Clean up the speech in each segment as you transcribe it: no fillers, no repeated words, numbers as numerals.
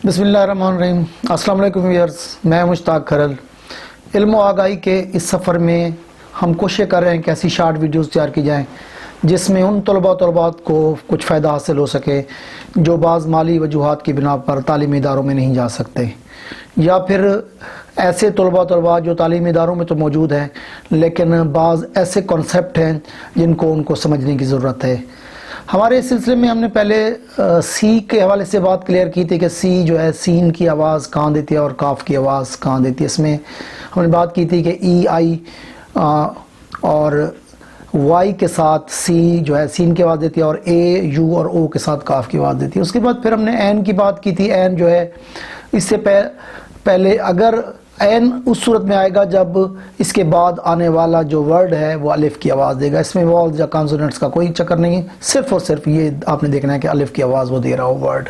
बिस्मिल्लाहिर्रहमानिर्रहीम। अस्सलाम वालेकुम व्यूअर्स, मैं मुश्ताक खरल। इल्म व आगाही के इस सफ़र में हम कोशिश कर रहे हैं कि ऐसी शार्ट वीडियोस तैयार की जाएं जिसमें उन तलबात को कुछ फ़ायदा हासिल हो सके जो बाज़ माली वजूहात की बिना पर तालीमी इदारों में नहीं जा सकते, या फिर ऐसे तलबा जो तालीमी इदारों में तो मौजूद हैं लेकिन बाज़ ऐसे कॉन्सेप्ट हैं जिनको उनको समझने की ज़रूरत है। हमारे इस सिलसिले में हमने पहले सी के हवाले से बात क्लियर की थी कि सी जो है सीन की आवाज़ कहाँ देती है और काफ की आवाज़ कहाँ देती है। इसमें हमने बात की थी कि ई आई और वाई के साथ सी जो है सीन की आवाज़ देती है और ए यू और ओ के साथ काफ की आवाज़ देती है। उसके बाद फिर हमने एन की बात की थी। एन जो है इससे पहले अगर एन उस सूरत में आएगा जब इसके बाद आने वाला जो वर्ड है वो अलिफ की आवाज़ देगा। इसमें वॉल्स या कॉन्सोनेंट्स का कोई चक्कर नहीं है, सिर्फ और सिर्फ ये आपने देखना है कि अलिफ की आवाज़ वो दे रहा हो वर्ड।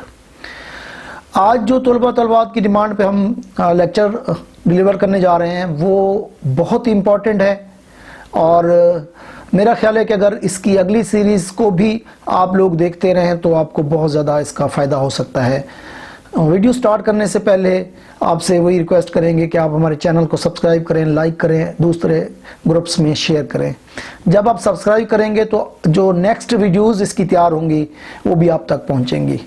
आज जो तलबात की डिमांड पे हम लेक्चर डिलीवर करने जा रहे हैं वो बहुत ही इम्पॉर्टेंट है और मेरा ख्याल है कि अगर इसकी अगली सीरीज़ को भी आप लोग देखते रहें तो आपको बहुत ज़्यादा इसका फ़ायदा हो सकता है। वीडियो स्टार्ट करने से पहले आपसे वही रिक्वेस्ट करेंगे कि आप हमारे चैनल को सब्सक्राइब करें, लाइक करें, दूसरे ग्रुप्स में शेयर करें। जब आप सब्सक्राइब करेंगे तो जो नेक्स्ट वीडियोस इसकी तैयार होंगी वो भी आप तक पहुंचेंगी।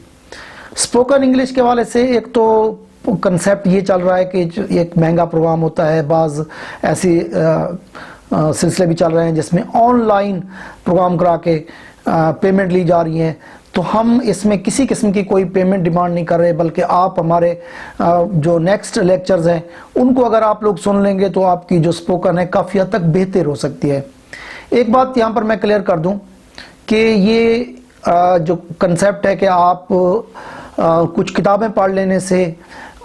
स्पोकन इंग्लिश के हवाले से एक तो कंसेप्ट ये चल रहा है कि एक महंगा प्रोग्राम होता है, बाज़ ऐसी सिलसिले भी चल रहे हैं जिसमें ऑनलाइन प्रोग्राम करा के पेमेंट ली जा रही है। तो हम इसमें किसी किस्म की कोई पेमेंट डिमांड नहीं कर रहे, बल्कि आप हमारे जो नेक्स्ट लेक्चर्स हैं उनको अगर आप लोग सुन लेंगे तो आपकी जो स्पोकन है काफ़ी हद तक बेहतर हो सकती है। एक बात यहाँ पर मैं क्लियर कर दूं कि ये जो कंसेप्ट है कि आप कुछ किताबें पढ़ लेने से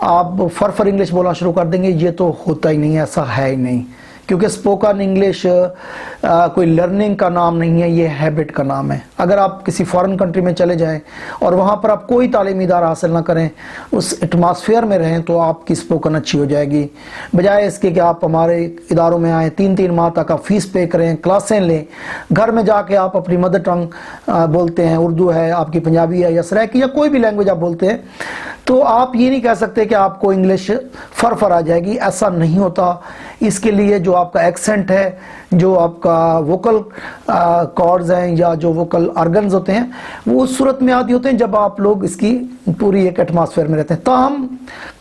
आप फर इंग्लिश बोलना शुरू कर देंगे, ये तो होता ही नहीं है, ऐसा है ही नहीं। क्योंकि स्पोकन इंग्लिश कोई लर्निंग का नाम नहीं है, ये हैबिट का नाम है। अगर आप किसी फॉरेन कंट्री में चले जाएं और वहाँ पर आप कोई तालीमी इदारा हासिल ना करें, उस एटमॉस्फेयर में रहें तो आपकी स्पोकन अच्छी हो जाएगी। बजाय इसके कि आप हमारे इदारों में आएँ, 3-3 माह तक आप फीस पे करें, क्लासें लें, घर में जाके आप अपनी मदर टंग बोलते हैं, उर्दू है, आपकी पंजाबी है या सराइकी या कोई भी लैंग्वेज आप बोलते हैं, तो आप ये नहीं कह सकते कि आपको इंग्लिश फर आ जाएगी। ऐसा नहीं होता। इसके लिए जो आपका एक्सेंट है, जो आपका वोकल कॉर्ड्स हैं या जो वोकल ऑर्गन्स होते हैं वो उस सूरत में आदि होते हैं जब आप लोग इसकी पूरी एक एटमॉस्फेयर में रहते हैं। ताहम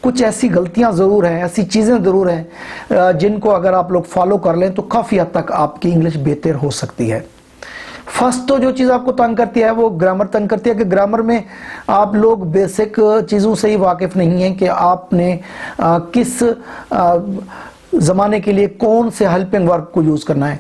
कुछ ऐसी गलतियां ज़रूर हैं, ऐसी चीज़ें ज़रूर हैं जिनको अगर आप लोग फॉलो कर लें तो काफ़ी हद तक आपकी इंग्लिश बेहतर हो सकती है। फर्स्ट तो जो चीज़ आपको तंग करती है वो ग्रामर तंग करती है कि ग्रामर में आप लोग बेसिक चीज़ों से ही वाकिफ़ नहीं हैं कि आपने किस ज़माने के लिए कौन से हेल्पिंग वर्ब को यूज़ करना है।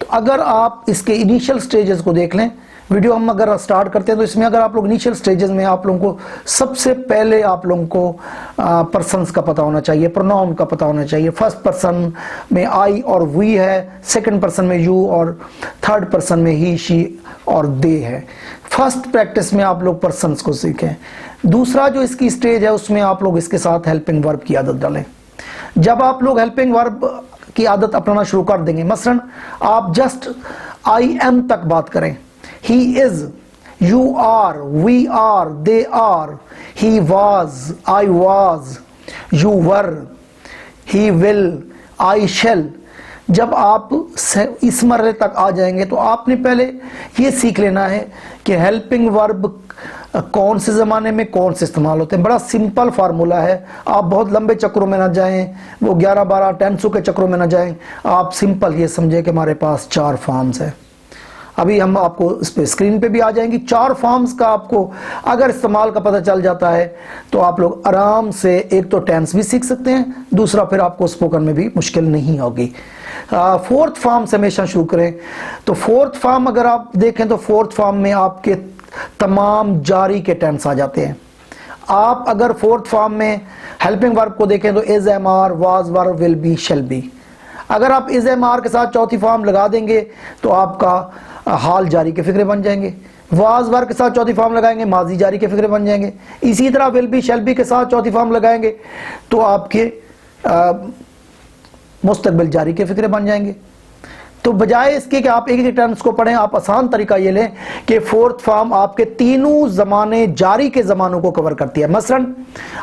तो अगर आप इसके इनिशियल स्टेजेस को देख लें, वीडियो हम अगर स्टार्ट करते हैं तो इसमें अगर आप लोग इनिशियल स्टेजेस में आप लोगों को सबसे पहले आप लोगों को पर्सन्स का पता होना चाहिए, प्रोनाउन का पता होना चाहिए। फर्स्ट पर्सन में आई और वी है, सेकंड पर्सन में यू और थर्ड पर्सन में ही, शी और दे है। फर्स्ट प्रैक्टिस में आप लोग पर्सन्स को सीखें। दूसरा जो इसकी स्टेज है उसमें आप लोग इसके साथ हेल्पिंग वर्ब की आदत डालें। जब आप लोग हेल्पिंग वर्ब की आदत अपनाना शुरू कर देंगे, मसलन आप जस्ट आई एम तक बात करें, he is, you are, we are, they are, he was, I was, you were, he will, I shall। जब आप इस मरहले तक आ जाएंगे तो आपने पहले ये सीख लेना है कि हेल्पिंग वर्ब कौन से ज़माने में कौन से इस्तेमाल होते हैं। बड़ा सिंपल फार्मूला है, आप बहुत लंबे चक्रों में ना जाएं, वो 11-12 टेंसों के चक्रों में ना जाएं। आप सिंपल ये समझे कि हमारे पास 4 फॉर्म्स हैं। अभी हम आपको इस पे स्क्रीन पे भी आ जाएंगी। 4 फॉर्म्स का आपको अगर इस्तेमाल का पता चल जाता है तो आप लोग आराम से एक तो टेंस भी सीख सकते हैं, दूसरा फिर आपको स्पोकन में भी मुश्किल नहीं होगी। 4th फॉर्म से हमेशा शुरू करें। तो 4th फॉर्म अगर आप देखें तो 4th फॉर्म में आपके तमाम जारी के टेंस आ जाते हैं। आप अगर 4th फॉर्म में हेल्पिंग वर्ब को देखें तो is, am, are, was, were, will be, shall be. अगर आप इज, एम, आर के साथ चौथी फॉर्म लगा देंगे तो आपका हाल जारी के फिक्रे बन जाएंगे। वाज वर के साथ चौथी फॉर्म लगाएंगे, माजी जारी के फिक्रे बन जाएंगे। इसी तरह विल बी, शैल बी के साथ चौथी फॉर्म लगाएंगे तो आपके मुस्तकबिल जारी के फिक्रे बन जाएंगे। तो बजाय इसके कि आप एक एक टेंस को पढ़ें, आप आसान तरीका ये लें कि फोर्थ फॉर्म आपके तीनों जमाने जारी के जमानों को कवर करती है। मसलन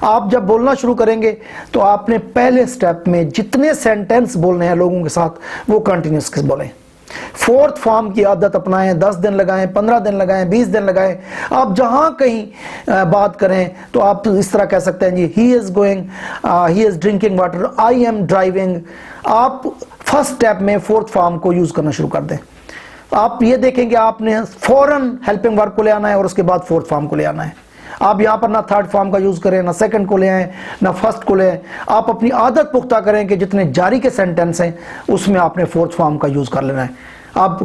आप जब बोलना शुरू करेंगे तो आपने पहले स्टेप में जितने सेंटेंस बोलने हैं लोगों के साथ वो कंटिन्यूस बोलें। फोर्थ फॉर्म की आदत अपनाएं, 10 दिन लगाएं, 15 दिन लगाएं, 20 दिन लगाएं। आप जहां कहीं बात करें तो आप इस तरह कह सकते हैं जी, he is going, he is drinking water, I am driving. आप फर्स्ट स्टेप में फोर्थ फॉर्म को यूज करना शुरू कर दें। आप ये देखेंगे आपने फौरन हेल्पिंग वर्ब को ले आना है और उसके बाद फोर्थ फॉर्म को ले आना है। आप यहां पर ना थर्ड फॉर्म का यूज करें, ना सेकंड को ले आए, ना फर्स्ट को ले आए। आप अपनी आदत पुख्ता करें कि जितने जारी के सेंटेंस हैं उसमें आपने फोर्थ फॉर्म का यूज कर लेना है। आप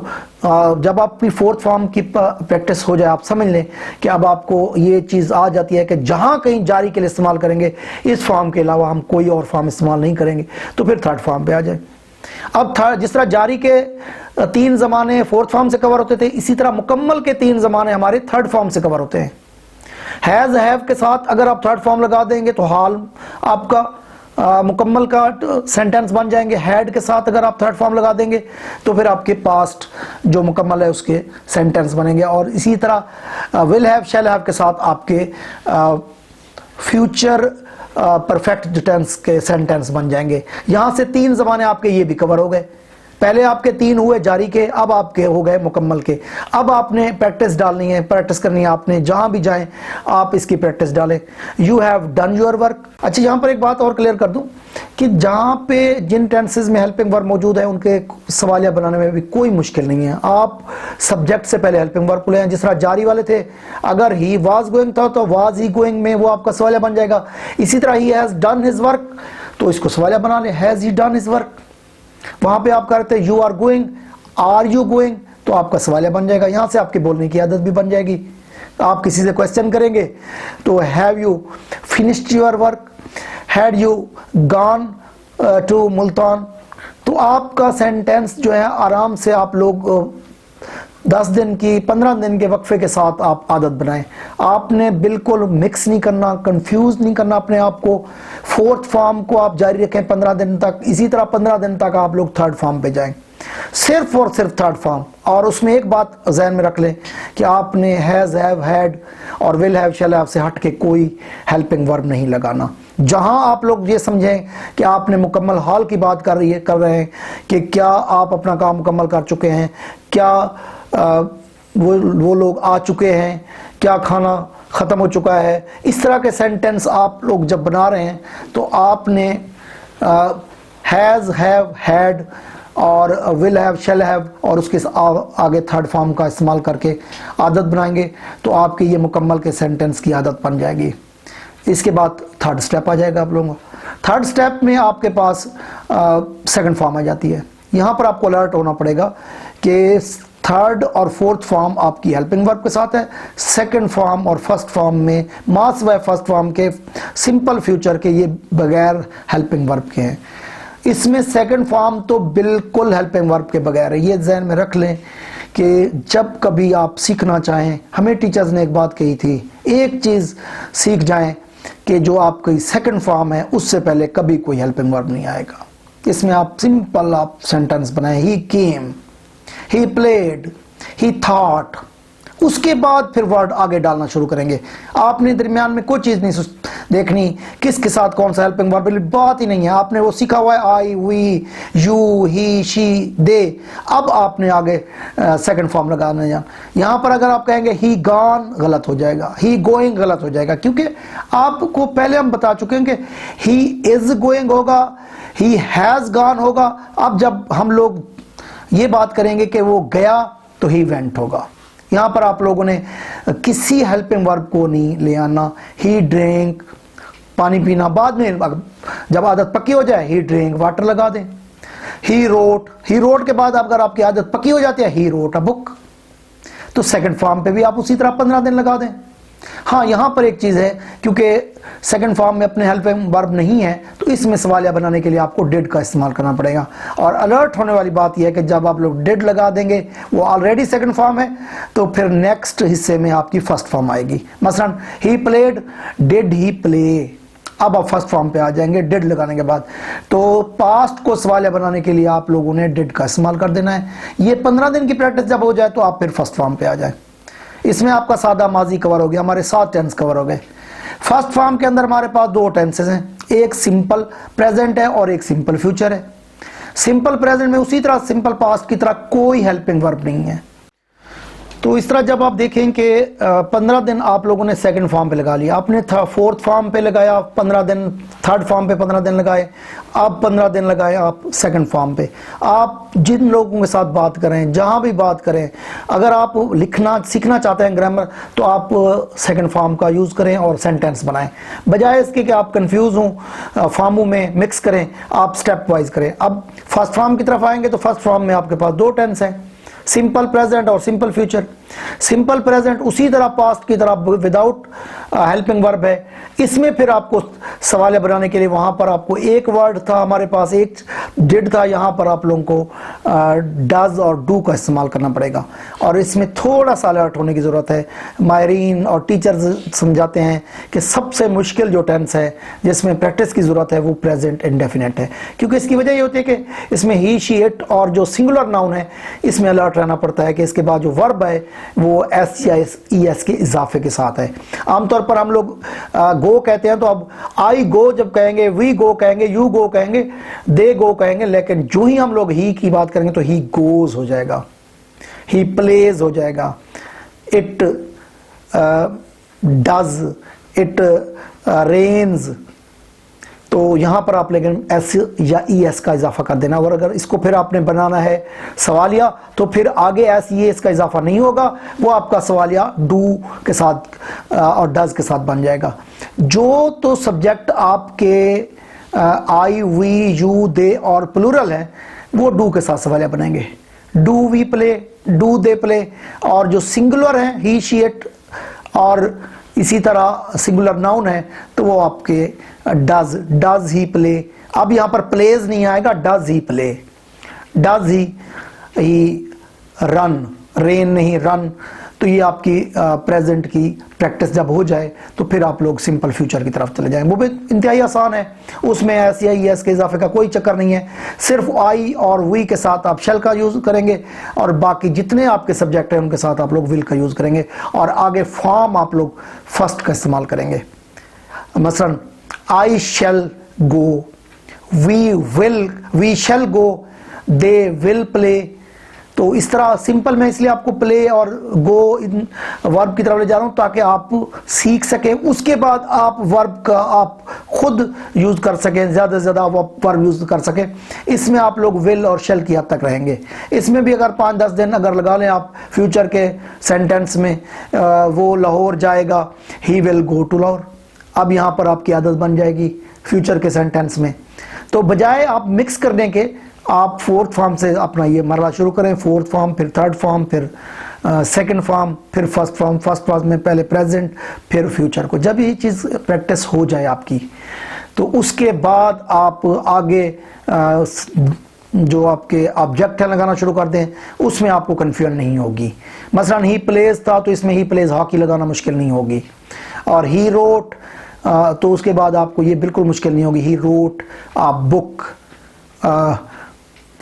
जब आपकी फोर्थ फॉर्म की प्रैक्टिस हो जाए, आप समझ लें कि अब आपको ये चीज आ जाती है कि जहां कहीं जारी के लिए इस्तेमाल करेंगे इस फॉर्म के अलावा हम कोई और फॉर्म इस्तेमाल नहीं करेंगे, तो फिर थर्ड फॉर्म पे आ जाए। अब जिस तरह जारी के 3 जमाने फोर्थ फॉर्म से कवर होते थे, इसी तरह मुकम्मल के 3 जमाने हमारे थर्ड फॉर्म से कवर होते हैं। हैज हैव के साथ अगर आप थर्ड फॉर्म लगा देंगे तो हाल आपका मुकम्मल का सेंटेंस बन जाएंगे। हैड के साथ अगर आप थर्ड फॉर्म लगा देंगे तो फिर आपके पास्ट जो मुकम्मल है उसके सेंटेंस बनेंगे। और इसी तरह विल हैव शैल हैव के साथ आपके फ्यूचर परफेक्ट टेंस के सेंटेंस बन जाएंगे। यहां से 3 जमाने आपके ये भी कवर हो गए। पहले आपके 3 हुए जारी के, अब आपके हो गए मुकम्मल के। अब आपने प्रैक्टिस डालनी है, प्रैक्टिस करनी है आपने, जहां भी जाएं आप इसकी प्रैक्टिस डालें। You have done your work. अच्छा, यहां पर एक बात और क्लियर कर दूं कि जहां पे जिन टेंसेस में हेल्पिंग वर्ब मौजूद है उनके सवालिया बनाने में भी कोई मुश्किल नहीं है। आप सब्जेक्ट से पहले हेल्पिंग वर्ब को ले आए। जिस तरह जारी वाले थे, अगर ही वाज गोइंग था तो वाज ही गोइंग में वो आपका सवालिया बन जाएगा। इसी तरह ही हैज डन हिज वर्क, तो इसको सवालिया बना ले, has he done his work. वहां पे आप करते you are going, are you going, तो आपका सवालिया बन जाएगा। यहां से आपके बोलने की आदत भी बन जाएगी। आप किसी से क्वेश्चन करेंगे तो have you finished your work, had you gone to Multan, तो आपका सेंटेंस जो है आराम से आप लोग 10 दिन की 15 दिन के वक्फे के साथ आप आदत बनाएं। आपने बिल्कुल मिक्स नहीं करना, कंफ्यूज नहीं करना अपने आप को। फोर्थ फॉर्म को आप जारी रखें 15 दिन तक, इसी तरह 15 दिन तक आप लोग थर्ड फॉर्म पे जाएं, सिर्फ और सिर्फ थर्ड फॉर्म। और उसमें एक बात ज़हन में रख लें कि आपने हैज, हैव, हैड और विल हैव, शैल हैव से हट के कोई हेल्पिंग वर्ब नहीं लगाना। जहां आप लोग ये समझें कि आपने मुकम्मल हाल की बात कर रहे हैं कि क्या आप अपना काम मुकम्मल कर चुके हैं, क्या वो लोग आ चुके हैं, क्या खाना ख़त्म हो चुका है, इस तरह के सेंटेंस आप लोग जब बना रहे हैं तो आपने हैज़, हैव, हैड और विल हैव, शैल हैव और उसके आगे थर्ड फॉर्म का इस्तेमाल करके आदत बनाएंगे तो आपके ये मुकम्मल के सेंटेंस की आदत बन जाएगी। इसके बाद थर्ड स्टेप आ जाएगा आप लोगों का। थर्ड स्टेप में आपके पास सेकंड फॉर्म आ जाती है। यहाँ पर आपको अलर्ट होना पड़ेगा कि थर्ड और फोर्थ फॉर्म आपकी हेल्पिंग वर्ब के साथ है, सेकंड फॉर्म और फर्स्ट फॉर्म में मास व फर्स्ट फॉर्म के सिंपल फ्यूचर के ये बगैर हेल्पिंग वर्ब के हैं। इसमें सेकंड फॉर्म तो बिल्कुल हेल्पिंग वर्ब के बगैर है। ये ज़हन में रख लें कि जब कभी आप सीखना चाहें, हमें टीचर्स ने एक बात कही थी, एक चीज़ सीख जाएं कि जो आपकी सेकंड फॉर्म है उससे पहले कभी कोई हेल्पिंग वर्ब नहीं आएगा। इसमें आप सिंपल आप सेंटेंस बनाएं, ही केम, ही प्लेड, ही थॉट, उसके बाद फिर वर्ड आगे डालना शुरू करेंगे। आपने दरमियान में कोई चीज़ नहीं देखनी किसके साथ कौन सा हेल्पिंग वर्ब, बात ही नहीं है। आपने वो सीखा हुआ है आई, वी, यू, ही, शी, दे। अब आपने आगे सेकंड फॉर्म लगाना है। यहाँ पर अगर आप कहेंगे ही गॉन, गलत हो जाएगा, ही गोइंग गलत हो जाएगा, क्योंकि आपको पहले हम बता चुके हैं कि ही इज गोइंग होगा, ही हैज़ गॉन होगा। अब जब हम लोग ये बात करेंगे कि वो गया तो ही वेंट होगा। यहां पर आप लोगों ने किसी हेल्पिंग वर्ब को नहीं ले आना। ही ड्रिंक, पानी पीना, बाद में जब आदत पक्की हो जाए ही ड्रिंक, वाटर लगा दें। ही रोट, ही रोट के बाद अगर आपकी आदत पक्की हो जाती है ही रोट अ बुक, तो सेकंड फॉर्म पे भी आप उसी तरह 15 दिन लगा दें। हाँ, यहां पर एक चीज है, क्योंकि सेकंड फॉर्म में अपने हेल्पिंग वर्ब नहीं है तो इसमें सवालिया बनाने के लिए आपको डिड का इस्तेमाल करना पड़ेगा। और अलर्ट होने वाली बात यह है कि जब आप लोग डिड लगा देंगे, वो ऑलरेडी सेकंड फॉर्म है, तो फिर नेक्स्ट हिस्से में आपकी फर्स्ट फॉर्म आएगी। मसलन he played, did he play, अब आप फर्स्ट फॉर्म पे आ जाएंगे डिड लगाने के बाद। तो पास्ट को सवालिया बनाने के लिए आप लोगों ने डिड का इस्तेमाल कर देना है। ये 15 दिन की प्रैक्टिस जब हो जाए तो आप फिर फर्स्ट फॉर्म पे आ जाए। इसमें आपका सादा माजी कवर हो गया, हमारे 7 टेंस कवर हो गए। फर्स्ट फॉर्म के अंदर हमारे पास 2 टेंसेस हैं, एक सिंपल प्रेजेंट है और एक सिंपल फ्यूचर है। सिंपल प्रेजेंट में उसी तरह सिंपल पास्ट की तरह कोई हेल्पिंग वर्ब नहीं है। तो इस तरह जब आप देखें कि 15 दिन आप लोगों ने सेकंड फॉर्म पे लगा लिया, आपने फोर्थ फॉर्म पे लगाया 15 दिन, थर्ड फॉर्म पे 15 दिन लगाए, अब 15 दिन लगाए आप सेकंड फॉर्म पे। आप जिन लोगों के साथ बात करें, जहां भी बात करें, अगर आप लिखना सीखना चाहते हैं ग्रामर, तो आप सेकंड फॉर्म का यूज़ करें और सेंटेंस बनाएं, बजाय इसके कि आप कंफ्यूज हों फॉर्मों में मिक्स करें, आप स्टेप वाइज करें। अब फर्स्ट फॉर्म की तरफ आएंगे तो फर्स्ट फॉर्म में आपके पास 2 टेंस हैं, सिंपल प्रेजेंट और सिंपल फ्यूचर। सिंपल प्रेजेंट उसी तरह पास्ट की तरह विदाउट हेल्पिंग वर्ब है। इसमें फिर आपको सवाल बनाने के लिए वहां पर आपको एक वर्ड था, हमारे पास एक डिड था, यहां पर आप लोगों को डज और डू का इस्तेमाल करना पड़ेगा। और इसमें थोड़ा सा अलर्ट होने की जरूरत है। मायरीन और टीचर्स समझाते हैं कि सबसे मुश्किल जो टेंस है जिसमें प्रैक्टिस की जरूरत है वो प्रेजेंट इंडेफिनिट है, क्योंकि इसकी वजह ये होती है कि इसमें ही शी इट और जो सिंगुलर नाउन है इसमें अलर्ट रहना पड़ता है कि इसके बाद जो वर्ब है वो एस या ई एस के इजाफे के साथ है। आमतौर पर हम लोग गो कहते हैं, तो अब आई गो जब कहेंगे, वी गो कहेंगे, यू गो कहेंगे, दे गो कहेंगे, लेकिन जो ही हम लोग ही की बात करेंगे तो ही गोज हो जाएगा, ही प्लेज हो जाएगा, इट डज, इट रेन्स। तो यहां पर आप लेकिन एस या ई एस का इजाफा कर देना। और अगर इसको फिर आपने बनाना है सवालिया तो फिर आगे एस ई एस का इजाफा नहीं होगा, वो आपका सवालिया डू के साथ और डज के साथ बन जाएगा। जो तो सब्जेक्ट आपके आई, वी, यू, दे और प्लूरल है वो डू के साथ सवालिया बनाएंगे। Do we play, do they play. और जो सिंगुलर है ही, शी, इट और इसी तरह सिंगुलर नाउन है तो वो आपके डज ही प्ले। अब यहां पर प्लेज नहीं आएगा, does he play, does he run, rain नहीं रन। तो ये आपकी प्रेजेंट की प्रैक्टिस जब हो जाए तो फिर आप लोग सिंपल फ्यूचर की तरफ चले जाएंगे। वो भी इंतहाई आसान है, उसमें एस या ई एस के इजाफे का कोई चक्कर नहीं है। सिर्फ आई और वी के साथ आप शेल का यूज करेंगे और बाकी जितने आपके सब्जेक्ट हैं उनके साथ आप लोग विल का यूज करेंगे। और आगे फॉर्म आप लोग फर्स्ट का इस्तेमाल करेंगे। मसलन I shall go, we shall go, they will play. तो इस तरह सिंपल में इसलिए आपको प्ले और गो इन वर्ब की तरफ ले जा रहा हूं ताकि आप सीख सकें, उसके बाद आप वर्ब का आप खुद यूज कर सकें, ज्यादा से ज्यादा वर्ब यूज कर सकें। इसमें आप लोग विल और शेल की हद तक रहेंगे। इसमें भी अगर 5-10 दिन अगर लगा लें आप फ्यूचर के सेंटेंस में, वो लाहौर जाएगा, he will go to Lahore. अब यहां पर आपकी आदत बन जाएगी फ्यूचर के सेंटेंस में। तो बजाय आप मिक्स करने के आप फोर्थ फॉर्म से अपना ये मरला शुरू करें, फोर्थ फॉर्म, फिर थर्ड फॉर्म, फिर सेकंड फॉर्म, फिर फर्स्ट फॉर्म। फर्स्ट फॉर्म में पहले प्रेजेंट फिर फ्यूचर को। जब ये चीज़ प्रैक्टिस हो जाए आपकी तो उसके बाद आप आगे जो आपके ऑब्जेक्ट है लगाना शुरू कर दें, उसमें आपको कन्फ्यूजन नहीं होगी। मसलन ही प्लेज था तो इसमें ही प्लेज हॉकी लगाना मुश्किल नहीं होगी। और ही रोट तो उसके बाद आपको ये बिल्कुल मुश्किल नहीं होगी, ही रोट आप बुक,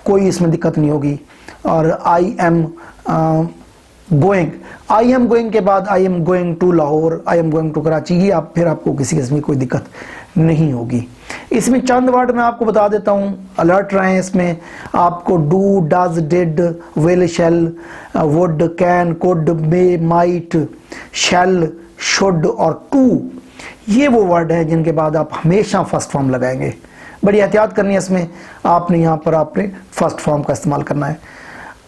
कोई इसमें दिक्कत नहीं होगी। और आई एम गोइंग के बाद I am going to Lahore, I am going to Karachi, ये आप फिर आपको किसी किस्म की कोई दिक्कत नहीं होगी। इसमें चंद वर्ड मैं आपको बता देता हूं, अलर्ट रहें। इसमें आपको do, does, did, will, shall, would, can, could, may, might, shall, should और टू, ये वो वर्ड है जिनके बाद आप हमेशा फर्स्ट फॉर्म लगाएंगे। बड़ी एहतियात करनी है इसमें आपने, यहाँ पर आपने फर्स्ट फॉर्म का इस्तेमाल करना है।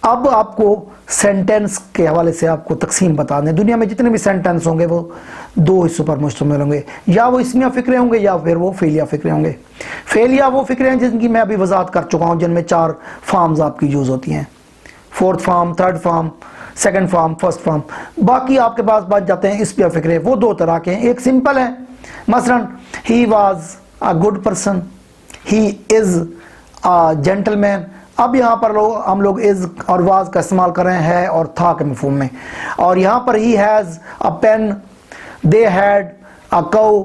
अब आपको सेंटेंस के हवाले से आपको तकसीम बता दें। दुनिया में जितने भी सेंटेंस होंगे वो 2 हिस्सों पर मुश्तमिल होंगे, या वो इसमिया फिक्रे होंगे या फिर वो फेलिया फिक्रे होंगे। फेलिया वो फिक्रे हैं जिनकी मैं अभी वजाहत कर चुका हूँ, जिनमें 4 फॉर्म्स आपकी यूज होती हैं, fourth form, third form, second form, first form. बाकी आपके पास बच जाते हैं इसमिया फिक्रे। वो 2 तरह के हैं, एक सिंपल है, मसलन he was a good person, he is a gentleman. अब यहाँ पर हम लोग इज और वाज का इस्तेमाल कर रहे हैं और था के मफहूम में। और यहाँ पर he has a pen, they had a cow,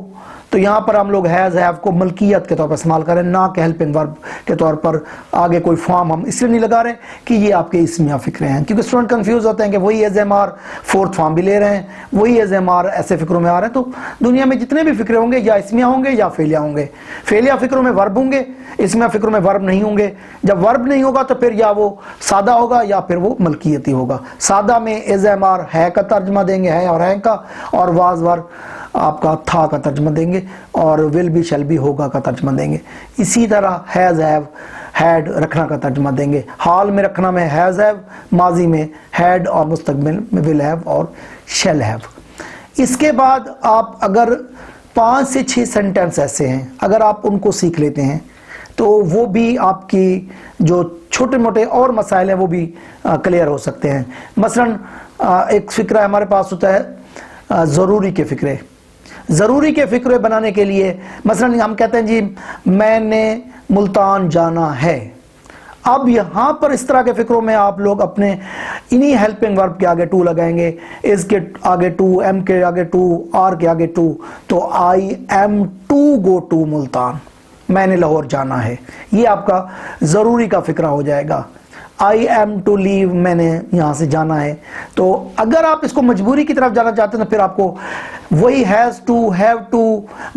तो यहाँ पर हम लोग हैज़ हैव को मलकियत के तौर पर इस्तेमाल करें, ना कि हेल्पिंग वर्ब के तौर पर। आगे कोई फॉर्म हम इसलिए नहीं लगा रहे कि ये आपके इसमिया फिक्रे हैं, क्योंकि स्टूडेंट कंफ्यूज होते हैं कि वही is am are fourth form भी ले रहे हैं, वही एज एम आर ऐसे फिक्रों में आ रहे हैं। तो दुनिया में जितने भी फिक्रे होंगे या इसमिया होंगे या फेलिया होंगे। फेलिया फिक्रों में वर्ब होंगे, इसमिया फिक्रों में वर्ब नहीं होंगे। जब वर्ब नहीं होगा तो फिर या वो सादा होगा या फिर वो मलकियती होगा। सादा में एज एम आर है का तर्जमा देंगे, है और है का, और वाज वर्ब आपका था का तर्जमा देंगे, और विल बी शैल बी होगा का तर्जमा देंगे। इसी तरह हैज़ हैव हैड रखना का तर्जमा देंगे। हाल में रखना में हैज़ हैव, माजी में हैड, और मुस्तकबिल में विल हैव और शैल हैव। इसके बाद आप अगर 5 से 6 सेंटेंस ऐसे हैं, अगर आप उनको सीख लेते हैं तो वो भी आपकी जो छोटे मोटे और मसाइल हैं वो भी क्लियर हो सकते हैं। मसलन एक फिक्रा हमारे पास होता है ज़रूरी के फिक्रे। ज़रूरी के फिक्रे बनाने के लिए मसलन हम कहते हैं जी मैंने मुल्तान जाना है। अब यहाँ पर इस तरह के फिक्रों में आप लोग अपने इन्हीं हेल्पिंग वर्ब के आगे टू लगाएंगे, इज के आगे टू, एम के आगे टू, आर के आगे टू। तो I am to go to Multan, मैंने लाहौर जाना है। ये आपका ज़रूरी का फिक्रा हो जाएगा। आई एम टू लीव, मैंने यहाँ से जाना है। तो अगर आप इसको मजबूरी की तरफ जाना चाहते हैं तो फिर आपको वही has to, have to,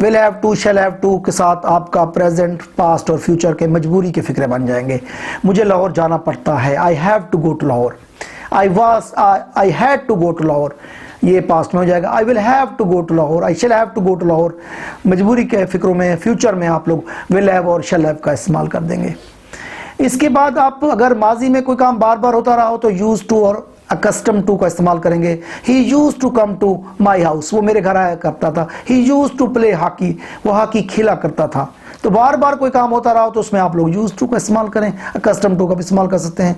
will have to, shall have to के साथ आपका प्रेजेंट, पास्ट और फ्यूचर के मजबूरी के फिक्रे बन जाएंगे। मुझे लाहौर जाना पड़ता है, I have to go to Lahore. I had to go to Lahore, ये पास्ट में हो जाएगा। I will have to go to Lahore, I shall have to go to Lahore. मजबूरी के फिक्रों में फ्यूचर में आप लोग विल हैव और शैल हैव का इस्तेमाल कर देंगे। इसके बाद आप अगर माजी में कोई काम बार बार होता रहा हो तो यूज टू और अकस्टम टू का इस्तेमाल करेंगे। He use to come to my house, वो मेरे घर आया करता था। He use to play hockey, वो हॉकी खेला करता था। तो बार बार कोई काम होता रहा हो तो उसमें आप लोग यूज टू का इस्तेमाल करें, अकस्टम टू का भी इस्तेमाल कर सकते हैं।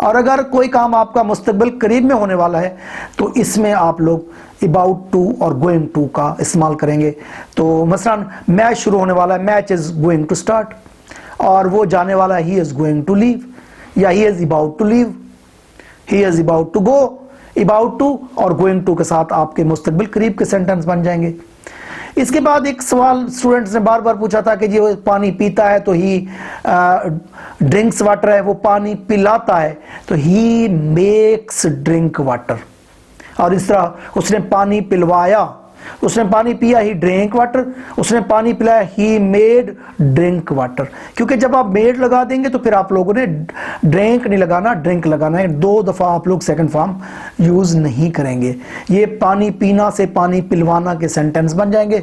और अगर कोई काम आपका मुस्तकबिल करीब में होने वाला है तो इसमें आप लोग अबाउट टू और गोइंग टू का इस्तेमाल करेंगे। तो मसलन मैच शुरू होने वाला है, match is going to start, और वो जाने वाला है, he is going to leave, या he is about to leave, he is about to go. About to और गोइंग टू के साथ आपके मुस्तकबिल करीब के सेंटेंस बन जाएंगे। इसके बाद एक सवाल स्टूडेंट्स ने बार बार पूछा था कि जी वो पानी पीता है तो ही ड्रिंक्स वाटर है, वो पानी पिलाता है तो ही मेक्स ड्रिंक वाटर। और इस तरह उसने पानी पिलवाया, उसने पानी पिया, ही ड्रिंक वाटर, उसने पानी पिलाया, ही मेड ड्रिंक वाटर। क्योंकि जब आप मेड लगा देंगे तो फिर आप लोगों ने ड्रिंक नहीं लगाना, ड्रिंक लगाना है। 2 दफा आप लोग सेकंड फॉर्म यूज नहीं करेंगे। ये पानी पीना से पानी पिलवाना के सेंटेंस बन जाएंगे।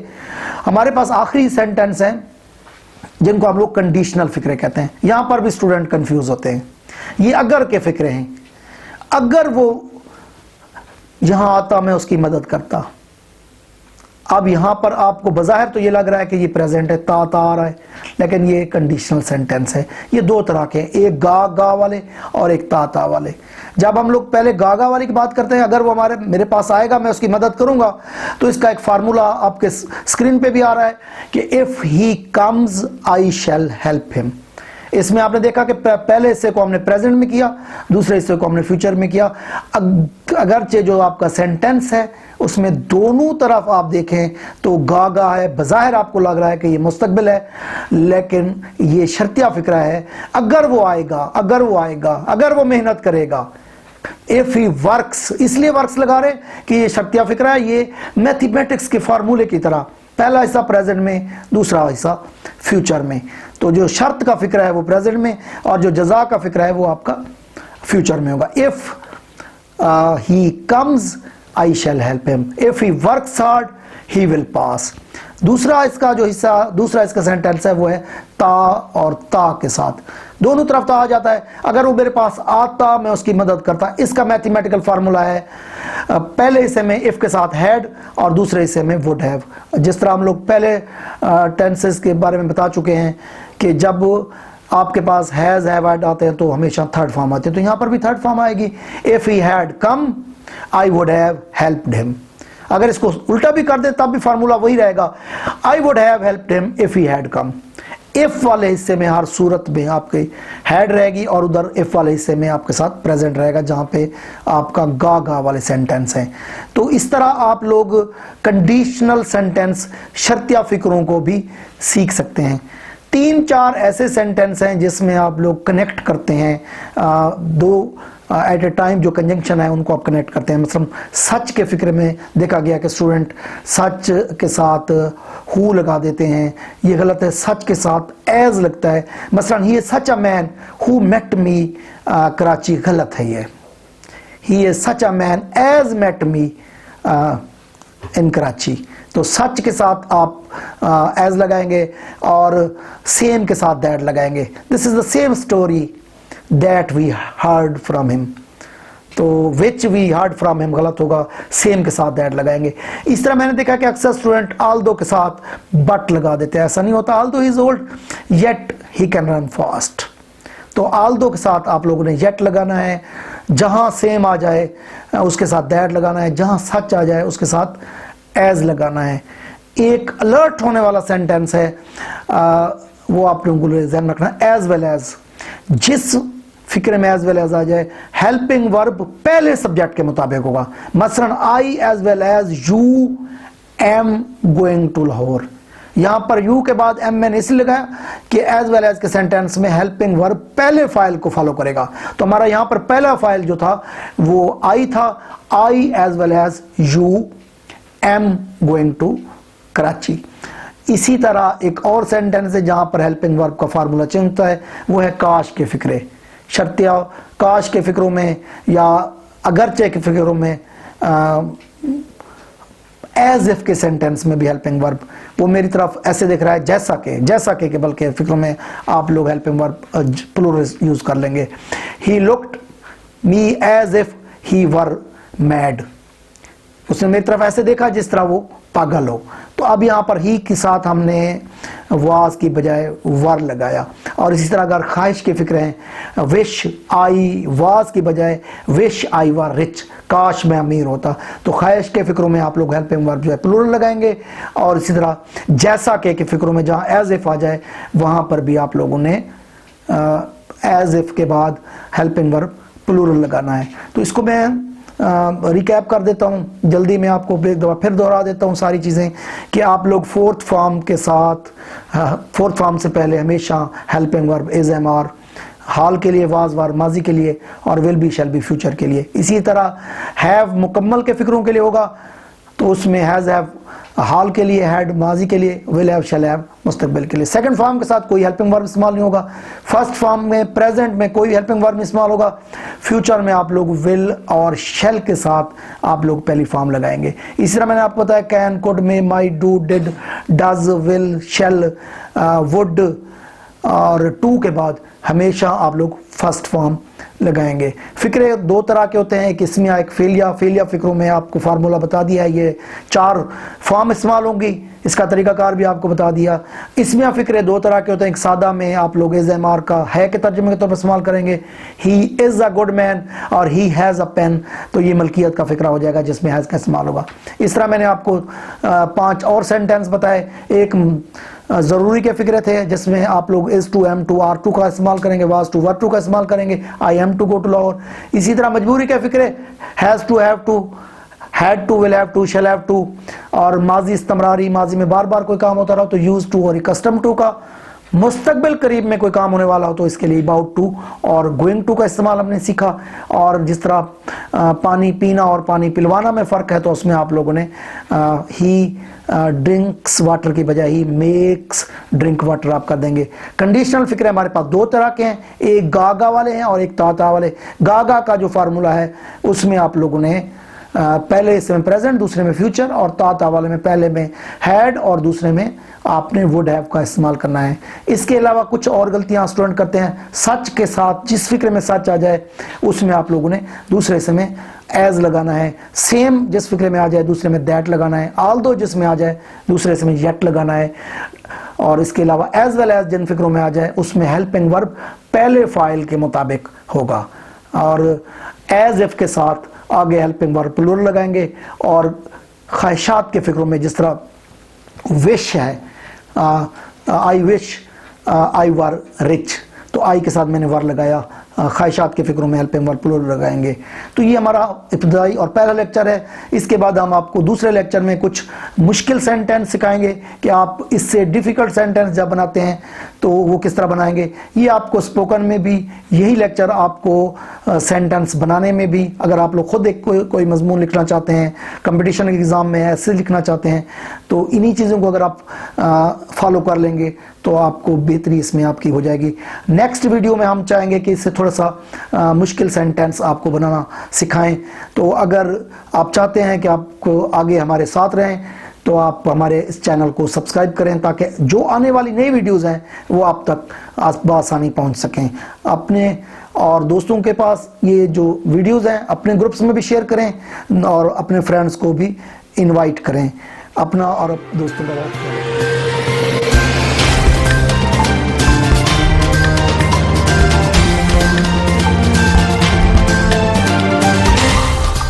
हमारे पास आखिरी सेंटेंस है जिनको हम लोग कंडीशनल फिक्रे कहते हैं। यहां पर भी स्टूडेंट कंफ्यूज होते हैं। ये अगर के फिक्रे हैं। अगर वो यहां आता मैं उसकी मदद करता। अब यहां पर आपको बज़ाहिर तो ये लग रहा है कि ये प्रेजेंट है, ता आ रहा है, लेकिन ये कंडीशनल सेंटेंस है। ये 2 तरह के हैं, एक गा वाले और एक ता वाले। जब हम लोग पहले गा वाले की बात करते हैं, अगर वो मेरे पास आएगा मैं उसकी मदद करूंगा, तो इसका एक फार्मूला आपके स्क्रीन पे भी आ रहा है कि if he comes I shell help him. इसमें आपने देखा कि पहले हिस्से को हमने प्रेजेंट में किया, दूसरे हिस्से को हमने फ्यूचर में किया। अगरचे जो आपका सेंटेंस है उसमें दोनों तरफ आप देखें तो गा है, बज़ाहिर आपको लग रहा है कि ये मुस्तकबिल है, लेकिन ये शर्तिया फिक्रा है। अगर वो आएगा, अगर वो आएगा, अगर वो मेहनत करेगा। इफ ही वर्क्स, इसलिए वर्क्स लगा रहे कि ये शर्तिया फिक्रा है, ये मैथमेटिक्स के फार्मूले की तरह। पहला हिस्सा प्रेजेंट में, दूसरा हिस्सा फ्यूचर में। तो जो शर्त का फिक्र है वो प्रेजेंट में, और जो जजा का फिक्र है वो आपका फ्यूचर में होगा। If he comes I shell help him, if he works hard he will pass. दूसरा इसका जो हिस्सा, दूसरा इसका सेंटेंस है वो है ता और ता के साथ, दोनों तरफ ता आ जाता है। अगर वो मेरे पास आता मैं उसकी मदद करता। इसका मैथमेटिकल फार्मूला है पहले हिस्से में इफ के साथ हैड और दूसरे हिस्से में वुड हैव। जिस तरह हम लोग पहले टेंसेस के बारे में बता चुके हैं कि जब आपके पास हैज हैव हैड आते हैं तो हमेशा थर्ड फॉर्म आते हैं, तो यहां पर भी थर्ड फॉर्म आएगी। If he had come I would have helped him. अगर इसको उल्टा भी कर दे तब भी फार्मूला वही रहेगा, I would have helped him if he had come. If वाले हिस्से में हर सूरत में आपके हैड रहेगी और उधर इफ वाले हिस्से में आपके साथ प्रेजेंट रहेगा जहां पे आपका गा वाले सेंटेंस हैं। तो इस तरह आप लोग कंडीशनल सेंटेंस शर्तिया फिक्रों को भी सीख सकते हैं। 3-4 ऐसे सेंटेंस हैं जिसमें आप लोग कनेक्ट करते हैं, दो एट ए टाइम जो कंजंक्शन है उनको आप कनेक्ट करते हैं। मतलब सच के फिक्र में देखा गया कि स्टूडेंट सच के साथ हु लगा देते हैं, ये गलत है। सच के साथ एज लगता है, मसलन he is such a man who met me Karachi, गलत है ये। He is such a man as met me in Karachi. तो सच के साथ आप एज लगाएंगे और सेम के साथ दैट लगाएंगे। This is the same story that we heard from him। तो which we heard from him गलत होगा, सेम के साथ that लगाएंगे। इस तरह मैंने देखा कि अक्सर स्टूडेंट although के साथ but लगा देते हैं। ऐसा नहीं होता, although he is old yet he can run fast। तो although के साथ आप लोगों ने yet लगाना है, जहां सेम आ जाए उसके साथ that लगाना है, जहां सच आ जाए उसके साथ as लगाना है। एक अलर्ट होने वाला सेंटेंस है, वो आप लोगों को ध्यान में रखना, एज वेल एज। जिस फिक्र में एज वेल एज आ जाए, हेल्पिंग वर्ब पहले सब्जेक्ट के मुताबिक होगा। मसलन I as well as you am going to Lahore. यहां पर यू के बाद एम मैंने इसलिए लगाया कि एज वेल एज के सेंटेंस में हेल्पिंग वर्ब पहले फाइल को फॉलो करेगा। तो हमारा यहां पर पहला फाइल जो था वो आई था, I as well as you am going to Karachi. इसी तरह एक और सेंटेंस है जहां पर हेल्पिंग वर्ब का फार्मूला चेंज होता है, वो है काश के फिक्रे। शर्तिया काश के फिक्रों में या अगरचे के फिक्रों में एज इफ के सेंटेंस में भी हेल्पिंग वर्ब, वो मेरी तरफ ऐसे दिख रहा है जैसा के बल्कि फिक्रों में आप लोग हेल्पिंग वर्ब प्लूरल यूज कर लेंगे। He looked me as if he were mad. उसने मेरी तरफ ऐसे देखा जिस तरह वो पागल हो। तो अब यहां पर ही के साथ हमने वाज की बजाय वर लगाया। और इसी तरह अगर ख्वाहिश के फिक्र हैं, विश आई वाज की बजाय विश आई वर रिच, काश मैं अमीर होता। तो ख्वाहिश के फिक्रों में आप लोग हेल्पिंग वर्ब जो है प्लूरल लगाएंगे। और इसी तरह जैसा के फिक्रों में जहां एज इफ आ जाए वहां पर भी आप लोगों ने एज इफ के बाद हेल्पिंग वर्ब प्लूरल लगाना है। तो इसको मैं रिकैप कर देता हूं जल्दी में, आपको एक दफा फिर दोहरा देता हूं सारी चीजें कि आप लोग फोर्थ फॉर्म के साथ, फोर्थ फॉर्म से पहले हमेशा helping verb is am are, हाल के लिए वाज वार माजी के लिए, और will be shall be future के लिए। इसी तरह हैव मुकम्मल के फिक्रों के लिए होगा, तो उसमें हैज हैव हाल के लिए, हैड माजी के लिए, विल हैव शैल हैव मुस्तकबिल के लिए। सेकंड फॉर्म के साथ कोई हेल्पिंग वर्ब इस्तेमाल नहीं होगा। फर्स्ट फॉर्म में प्रेजेंट में कोई हेल्पिंग वर्ब नहीं इस्तेमाल होगा। फ्यूचर में आप लोग विल और शैल के साथ आप लोग पहली फॉर्म लगाएंगे। इसी तरह मैंने आपको बताया can, could, may, might, do, did, does, will, shall, would और टू के बाद हमेशा आप लोग फर्स्ट फॉर्म लगाएंगे। फिक्रे दो तरह के होते हैं, एक इसमिया एक फेलिया। फेलिया फिक्रों में आपको फार्मूला बता दिया है, ये 4 फॉर्म इस्तेमाल होंगी, इसका तरीकाकार भी आपको बता दिया। इसमिया फिक्रे 2 तरह के होते हैं, एक सादा में आप लोग इज एम आर का है के तर्जुमे के तौर पर इस्तेमाल करेंगे, he is a good man, और ही हैज अ पेन, तो ये मलकियत का फिक्रा हो जाएगा जिसमें हैज का इस्तेमाल होगा। इस तरह मैंने आपको 5 और सेंटेंस बताए। एक जरूरी के फिक्रे थे जिसमें आप लोग is to, am to, are to का इस्तेमाल करेंगे, वाज टू, वर टू का इस्तेमाल करेंगे, I am to go to Lahore. इसी तरह मजबूरी के फिक्रे has to, have to, had to, will have to, shall have to, और माजी इस्तमरारी, माजी में बार बार कोई काम होता रहा तो यूज टू और कस्टम टू का। मुस्तकबिल करीब में कोई काम होने वाला हो तो इसके लिए अबाउट टू और गोइंग टू का इस्तेमाल हमने सीखा। और जिस तरह पानी पीना और पानी पिलवाना में फ़र्क है तो उसमें आप लोगों ने ही ड्रिंक्स वाटर की बजाय ही मेक्स ड्रिंक वाटर आप कर देंगे। कंडीशनल फिक्रे हमारे पास 2 तरह के हैं, एक गागा वाले हैं और एक ताता वाले। गागा का जो फार्मूला है उसमें आप लोगों ने पहले इसमें प्रेजेंट, दूसरे में फ्यूचर, और ताता वाले में पहले में हैड और दूसरे में आपने वुड हैव का इस्तेमाल करना है। इसके अलावा कुछ और गलतियां स्टूडेंट करते हैं, सच के साथ जिस फिक्रे में सच आ जाए उसमें आप लोगों ने दूसरे से में एज लगाना है, सेम जिस फिक्रे में आ जाए दूसरे में दैट लगाना है, आल्दो जिसमें आ जाए दूसरे से में येट लगाना है। और इसके अलावा एज वेल एज जिन फिक्रों में आ जाए उसमें हेल्पिंग वर्ब पहले फाइल के मुताबिक होगा, और एज इफ के साथ आगे हेल्पिंग वर्ब प्लूरल लगाएंगे। और ख्वाहिशात के फिक्रों में जिस तरह विश है, I wish I were rich, तो आई के साथ मैंने वर लगाया, ख्वाहिशात के फिक्रों में हेल्पिंग वर्ब प्लूरल लगाएंगे। तो ये हमारा इब्तिदाई और पहला लेक्चर है। इसके बाद हम आपको दूसरे लेक्चर में कुछ मुश्किल सेंटेंस सिखाएंगे कि आप इससे डिफ़िकल्ट सेंटेंस जब बनाते हैं तो वो किस तरह बनाएंगे। ये आपको स्पोकन में भी यही लेक्चर आपको सेंटेंस बनाने में भी, अगर आप लोग खुद एक कोई मजमून लिखना चाहते हैं, कंपटीशन के एग्ज़ाम में ऐसे लिखना चाहते हैं, तो इन्हीं चीज़ों को अगर आप फॉलो कर लेंगे तो आपको बेहतरी इसमें आपकी हो जाएगी। नेक्स्ट वीडियो में हम चाहेंगे कि इससे थोड़ा सा मुश्किल सेंटेंस आपको बनाना सिखाएं। तो अगर आप चाहते हैं कि आपको आगे हमारे साथ रहें तो आप हमारे इस चैनल को सब्सक्राइब करें ताकि जो आने वाली नई वीडियोस हैं वो आप तक बआसानी पहुंच सकें। अपने और दोस्तों के पास ये जो वीडियोस हैं अपने ग्रुप्स में भी शेयर करें और अपने फ्रेंड्स को भी इनवाइट करें। अपना और दोस्तों का बहुत